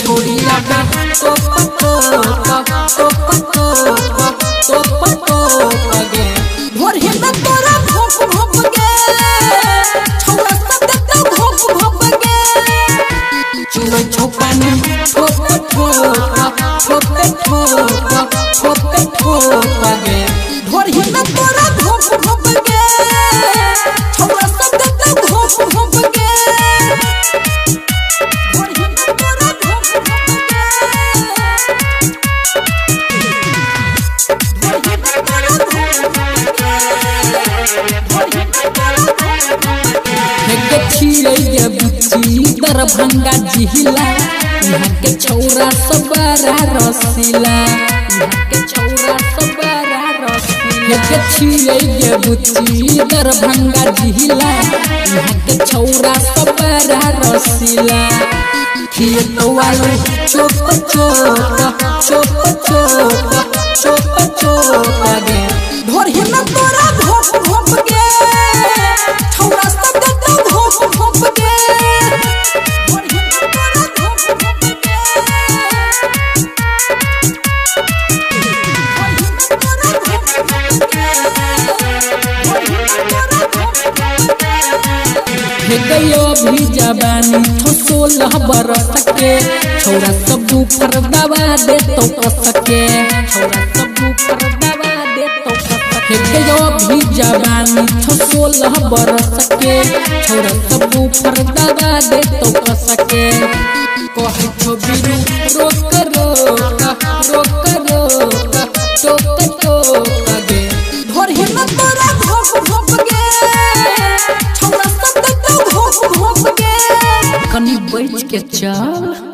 छोड़ी लगा तो पतो गे भोर हिंदा तोरा भोप भोप गे छौरा सब देखता भोप भोप गे चुलो छौपानी ठोप गे भोर हिंदा तोरा भोप भोप गे छौरा सब देखता भोप भोप गे दरभंगा जिला यहाँ के छौरा सबरा रसीला दरभंगा जिला यहाँ के छौरा सबरा रसीला खेतो वालो चोप गे ढोर हिना तोरा भोप भोप गे छौरा सब देखता भोप भोप गे भी जबानी 16 बरस के छौरा सब ऊपर दबा दे तो कसके भी जबानी 16 बरस के छौरा सब ऊपर दबा दे तो कसके कहे छो बिरु रोक गे ढोर हिना तोरा भोप भोप गे छौरा सब देखता भोप भोप गे कनी बैठ के चल।